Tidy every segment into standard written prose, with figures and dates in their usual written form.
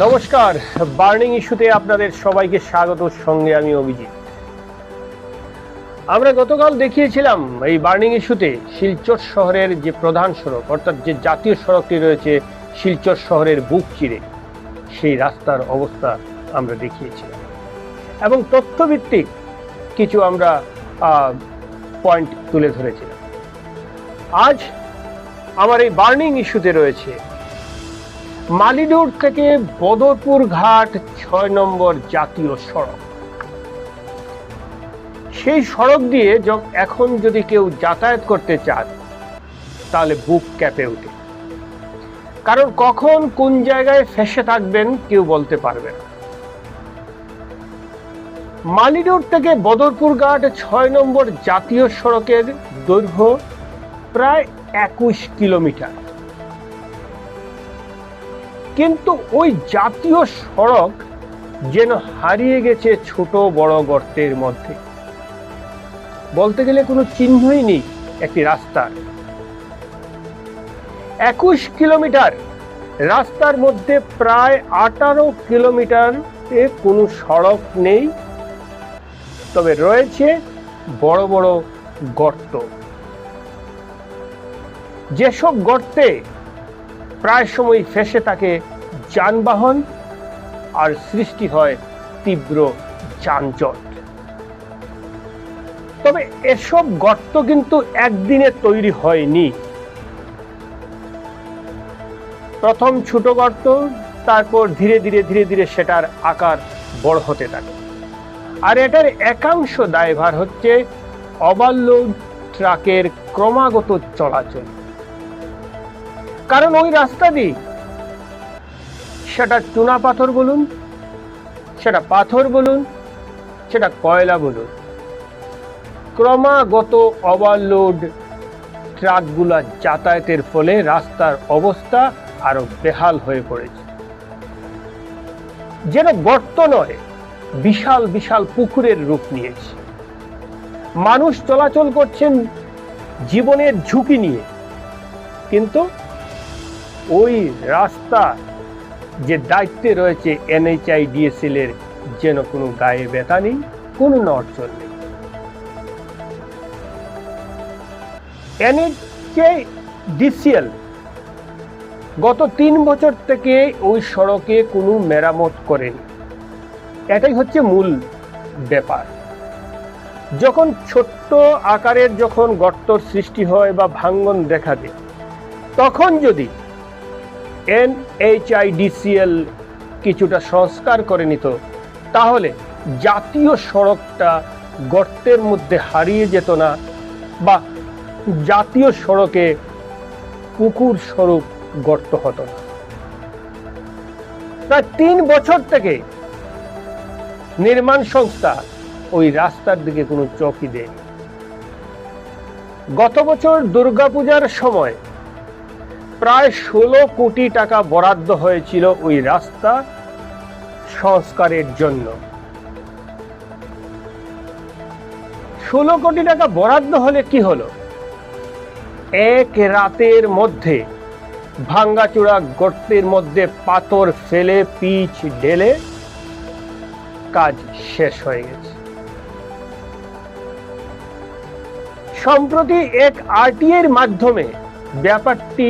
নমস্কার, বার্নিং ইস্যুতে আপনাদের সবাইকে স্বাগত। সঙ্গে আমি অভিজিৎ। আমরা গতকাল দেখিয়েছিলাম এই বার্নিং ইস্যুতে শিলচর শহরের যে প্রধান সড়ক, অর্থাৎ যে জাতীয় সড়কটি রয়েছে শিলচর শহরের বুক চিরে, সেই রাস্তার অবস্থা আমরা দেখিয়েছিলাম এবং তথ্যভিত্তিক কিছু আমরা পয়েন্ট তুলে ধরেছিলাম। আজ আমার এই বার্নিং ইস্যুতে রয়েছে মালিডোর থেকে বদরপুর ঘাট ৬ নম্বর জাতীয় সড়ক। সেই সড়ক দিয়ে এখন যদি কেউ যাতায়াত করতে চান তাহলে বুক ক্যাপে ওঠে, কারণ কখন কোন জায়গায় ফেসে থাকবেন কেউ বলতে পারবে না। মালিডোর থেকে বদরপুর ঘাট ৬ নম্বর জাতীয় সড়কের দৈর্ঘ্য প্রায় ২১ কিলোমিটার, কিন্তু ওই জাতীয় সড়ক যেন হারিয়ে গেছে ছোট বড় গর্তের মধ্যে। বলতে গেলে কোনো চিহ্নই নেই একটি রাস্তার। ২১ কিলোমিটার রাস্তার মধ্যে প্রায় ১৮ কিলোমিটার কোনো সড়ক নেই, তবে রয়েছে বড় বড় গর্ত। যেসব গর্তে প্রায় সময় ফেসে থাকে যানবাহন আর সৃষ্টি হয় তীব্র যানজট। তবে এসব গর্ত কিন্তু একদিনে তৈরি হয়নি। প্রথম ছোট গর্ত, তারপর ধীরে ধীরে সেটার আকার বড় হতে থাকে। আর এটার একাংশ দায়ভার হচ্ছে ওভারলোড ট্রাকের ক্রমাগত চলাচল। কারণ ওই রাস্তা দিয়ে, সেটা চুনা পাথর বলুন, সেটা পাথর বলুন, সেটা কয়লা বলুন, ক্রমাগত ওভারলোড ট্রাকগুলা যাতায়াতের ফলে রাস্তার অবস্থা আরো বেহাল হয়ে পড়েছে। যেন গর্ত নয়, বিশাল বিশাল পুকুরের রূপ নিয়েছে। মানুষ চলাচল করছেন জীবনের ঝুঁকি নিয়ে, কিন্তু ওই রাস্তা যে দায়িত্বে রয়েছে NHIDCL এর যেন কোনো গায়ে ব্যথা নেই, কোনো নড়চড় নেই। NHIDCL গত ৩ বছর থেকে ওই সড়কে কোনো মেরামত করেনি। এটাই হচ্ছে মূল ব্যাপার। যখন ছোট্ট আকারের গর্তর সৃষ্টি হয় বা ভাঙ্গন দেখা দেয়, তখন যদি NHIDCL কিছুটা সংস্কার করে নিত, তাহলে জাতীয় সড়কটা গর্তের মধ্যে হারিয়ে যেত না, বা জাতীয় সড়কে পুকুর স্বরূপ গর্ত হতো না। প্রায় ৩ বছর থেকে নির্মাণ সংস্থা ওই রাস্তার দিকে কোনো চোখই দেয়নি। গত বছর দুর্গাপূজার সময় প্রায় ১৬ কোটি টাকা বরাদ্দ হয়েছিল ওই রাস্তা সংস্কারের জন্য। ১৬ কোটি টাকা বরাদ্দ হলে কি হলো? এক রাতের মধ্যে ভাঙ্গাচোরা গর্তের মধ্যে পাথর ফেলে পিচ ঢেলে কাজ শেষ হয়ে গেছে। সম্প্রতি এক RTA এর মাধ্যমে ব্যাপারটি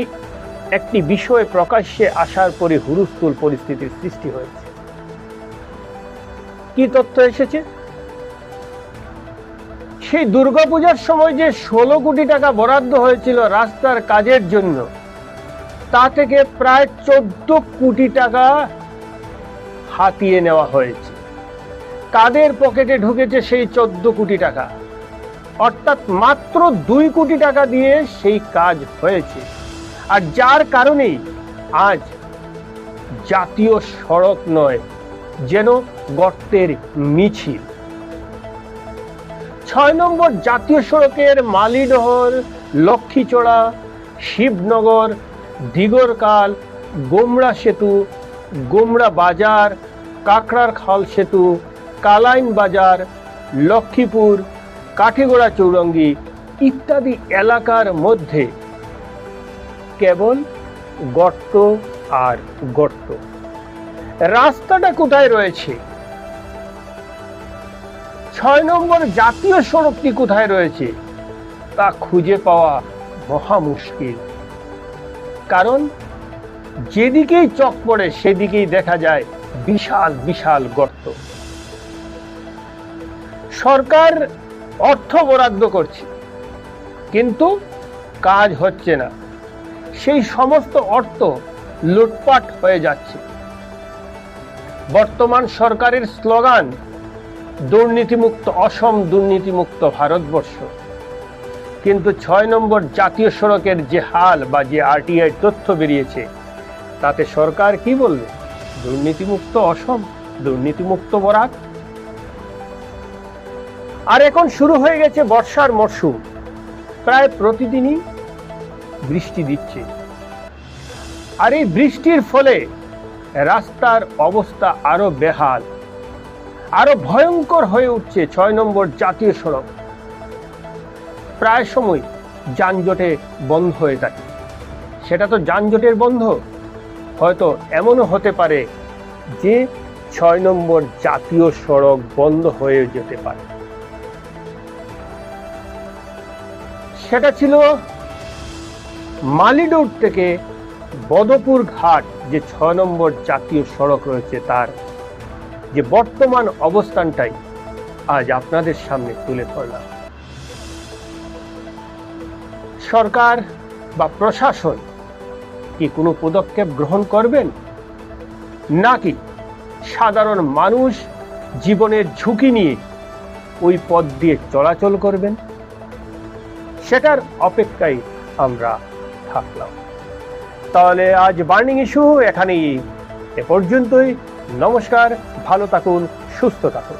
একটি বিষয় প্রকাশ্যে আসার পরে হুলস্থুল পরিস্থিতির সৃষ্টি হয়েছে। কি তথ্য এসেছে? সেই দুর্গাপূজার সময় যে ১৬ কোটি টাকা বরাদ্দ হয়েছিল রাস্তার কাজের জন্য, তা থেকে প্রায় ১৪ কোটি টাকা হাতিয়ে নেওয়া হয়েছে। কাদের পকেটে ঢুকেছে সেই ১৪ কোটি টাকা? অর্থাৎ মাত্র ২ কোটি টাকা দিয়ে সেই কাজ হয়েছে। আর যার কারণেই আজ জাতীয় সড়ক নয়, যেন গর্তের মিছিল। ৬ নম্বর জাতীয় সড়কের মালিডহর, লক্ষ্মীচড়া, শিবনগর, দিগরকাল, গোমড়া সেতু, গোমড়া বাজার, কাকড়ার খাল সেতু, কালাইন বাজার, লক্ষ্মীপুর, কাঠিগড়া চৌরঙ্গি ইত্যাদি এলাকার মধ্যে কেবল গর্ত আর গর্ত। রাস্তাটা কোথায় রয়েছে, 6 নম্বর জাতীয় সড়কটি কোথায় রয়েছে তা খুঁজে পাওয়া মহা মুশকিল। কারণ যেদিকেই চোখ পড়ে সেদিকেই দেখা যায় বিশাল বিশাল গর্ত। সরকার অর্থ বরাদ্দ করছে কিন্তু কাজ হচ্ছে না, সেই সমস্ত অর্থ লুটপাট হয়ে যাচ্ছে। বর্তমান সরকারের স্লোগান দুর্নীতিমুক্ত অসম, দুর্নীতিমুক্ত ভারতবর্ষ, কিন্তু 6 নম্বর জাতীয় সড়কের যে হাল বা যে আরটিআই তথ্য বেরিয়েছে তাতে সরকার কি বলবে? দুর্নীতিমুক্ত অসম, দুর্নীতিমুক্ত বরাক। আর এখন শুরু হয়ে গেছে বর্ষার মরশুম, প্রায় প্রতিদিনই বৃষ্টি দিচ্ছে। আর এই বৃষ্টির ফলে রাস্তার অবস্থা আরো বেহাল, আরো ভয়ঙ্কর হয়ে উঠছে 6 নম্বর জাতীয় সড়ক। প্রায় সময় যানজটে বন্ধ হয়ে থাকে। সেটা তো যানজটের বন্ধ, হয়তো এমনও হতে পারে যে 6 নম্বর জাতীয় সড়ক বন্ধ হয়ে যেতে পারে। সেটা ছিল মালিডোর থেকে বদপুর ঘাট যে 6 নম্বর জাতীয় সড়ক রয়েছে তার যে বর্তমান অবস্থানটাই আজ আপনাদের সামনে তুলে ধরলাম। সরকার বা প্রশাসন কি কোনো পদক্ষেপ গ্রহণ করবেন, নাকি সাধারণ মানুষ জীবনের ঝুঁকি নিয়ে ওই পথ দিয়ে চলাচল করবেন? সেটার অপেক্ষায় আমরা থাকলাম। তাহলে আজ বার্নিং ইস্যু এখানেই এ পর্যন্তই। নমস্কার, ভালো থাকুন, সুস্থ থাকুন।